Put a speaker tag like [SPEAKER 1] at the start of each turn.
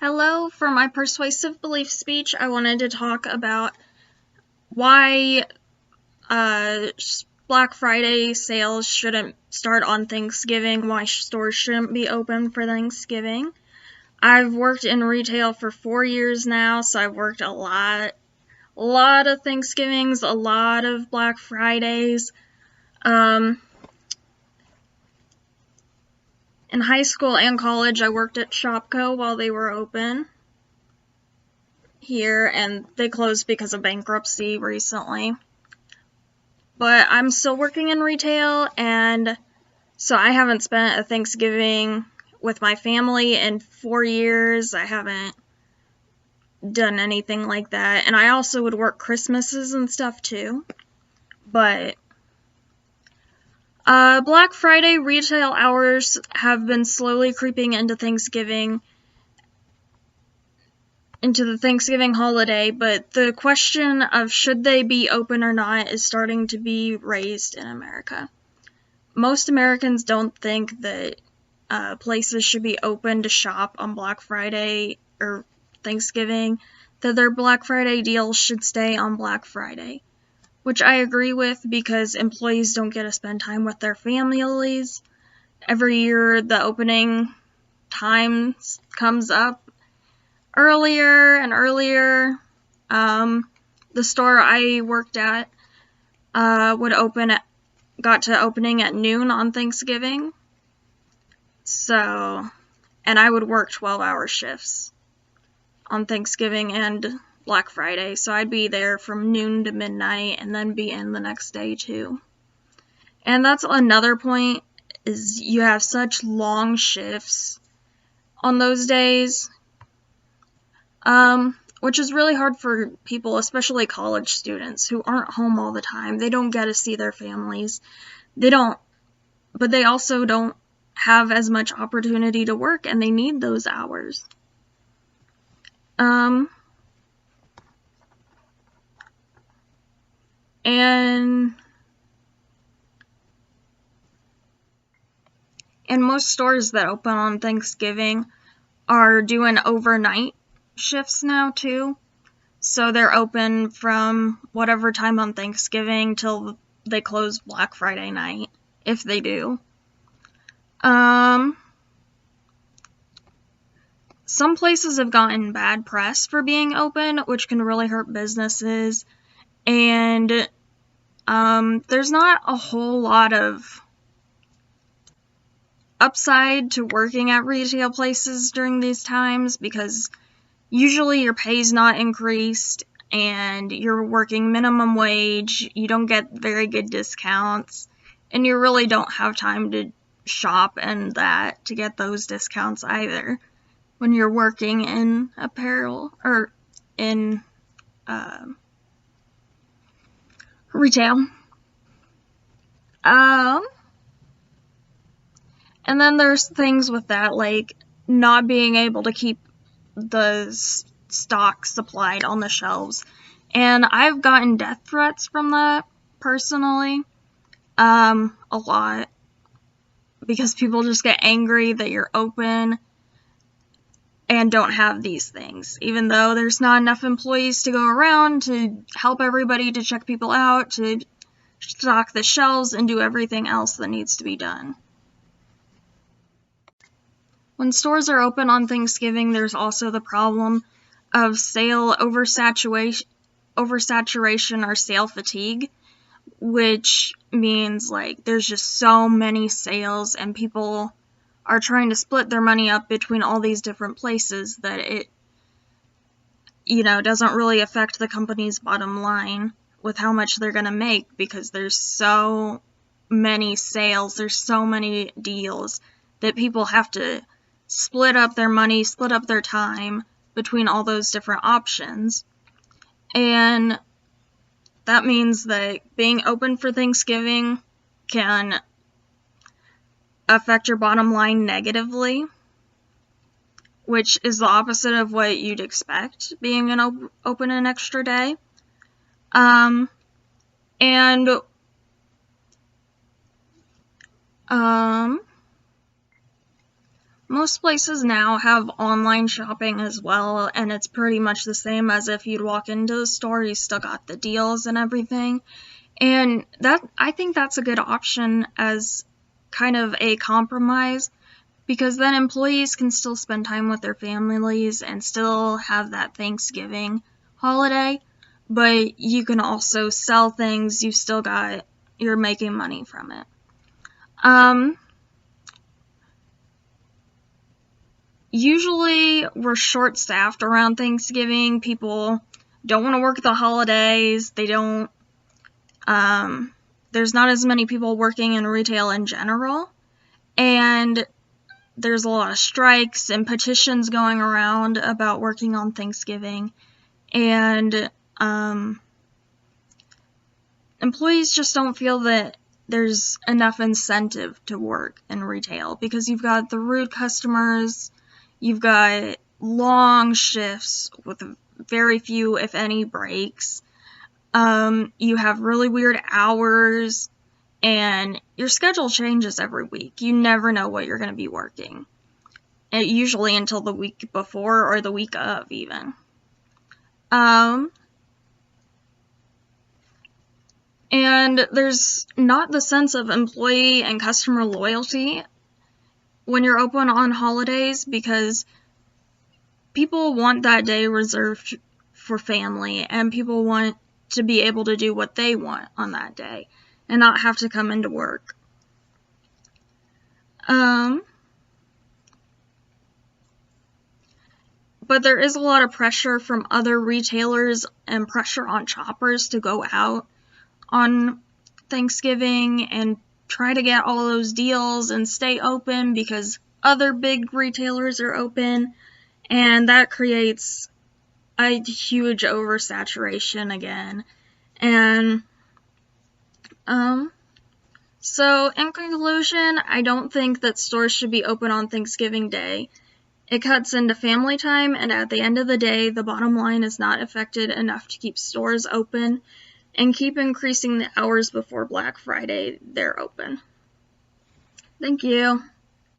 [SPEAKER 1] Hello, for my persuasive belief speech, I wanted to talk about why Black Friday sales shouldn't start on Thanksgiving, why stores shouldn't be open for Thanksgiving. I've worked in retail for 4 years now, so I've worked a lot of Thanksgivings, a lot of Black Fridays. In high school and college, I worked at Shopko while they were open here, and they closed because of bankruptcy recently. But I'm still working in retail, and so I haven't spent a Thanksgiving with my family in 4 years. I haven't done anything like that. And I also would work Christmases and stuff too. But Black Friday retail hours have been slowly creeping into the Thanksgiving holiday, but the question of should they be open or not is starting to be raised in America. Most Americans don't think that places should be open to shop on Black Friday or Thanksgiving, that their Black Friday deals should stay on Black Friday, which I agree with because employees don't get to spend time with their families. Every year the opening times comes up earlier and earlier. The store I worked at got to opening at noon on Thanksgiving. So, and I would work 12-hour shifts on Thanksgiving and Black Friday, so I'd be there from noon to midnight and then be in the next day too. And that's another point, is you have such long shifts on those days, which is really hard for people, especially college students who aren't home all the time. They don't get to see their families. But they also don't have as much opportunity to work, and they need those hours. And most stores that open on Thanksgiving are doing overnight shifts now too. So they're open from whatever time on Thanksgiving till they close Black Friday night, if they do. Some places have gotten bad press for being open, which can really hurt businesses. And there's not a whole lot of upside to working at retail places during these times because usually your pay's not increased and you're working minimum wage, you don't get very good discounts, and you really don't have time to shop and that to get those discounts either when you're working in apparel or in retail. And then there's things with that, like not being able to keep the stock supplied on the shelves. And I've gotten death threats from that, personally, a lot. Because people just get angry that you're open and don't have these things. Even though there's not enough employees to go around to help everybody, to check people out, to stock the shelves, and do everything else that needs to be done. When stores are open on Thanksgiving, there's also the problem of sale oversaturation or sale fatigue, which means like there's just so many sales and people are trying to split their money up between all these different places that it, doesn't really affect the company's bottom line with how much they're going to make because there's so many sales, there's so many deals that people have to split up their money, split up their time between all those different options. And that means that being open for Thanksgiving can affect your bottom line negatively, which is the opposite of what you'd expect being open an extra day. most places now have online shopping as well, and it's pretty much the same as if you'd walk into the store. You still got the deals and everything. And I think that's a good option as kind of a compromise, because then employees can still spend time with their families and still have that Thanksgiving holiday, but you can also sell things. You're making money from it. Usually we're short-staffed around Thanksgiving. People don't want to work the holidays. There's not as many people working in retail in general, and there's a lot of strikes and petitions going around about working on Thanksgiving, and employees just don't feel that there's enough incentive to work in retail, because you've got the rude customers, you've got long shifts with very few, if any, breaks. You have really weird hours, and your schedule changes every week. You never know what you're going to be working, usually until the week before or the week of even. And there's not the sense of employee and customer loyalty when you're open on holidays, because people want that day reserved for family, and people want to be able to do what they want on that day and not have to come into work. But there is a lot of pressure from other retailers and pressure on shoppers to go out on Thanksgiving and try to get all those deals and stay open because other big retailers are open, and that creates a huge oversaturation again. And so in conclusion, I don't think that stores should be open on Thanksgiving Day. It cuts into family time, and at the end of the day, the bottom line is not affected enough to keep stores open and keep increasing the hours before Black Friday they're open. Thank you.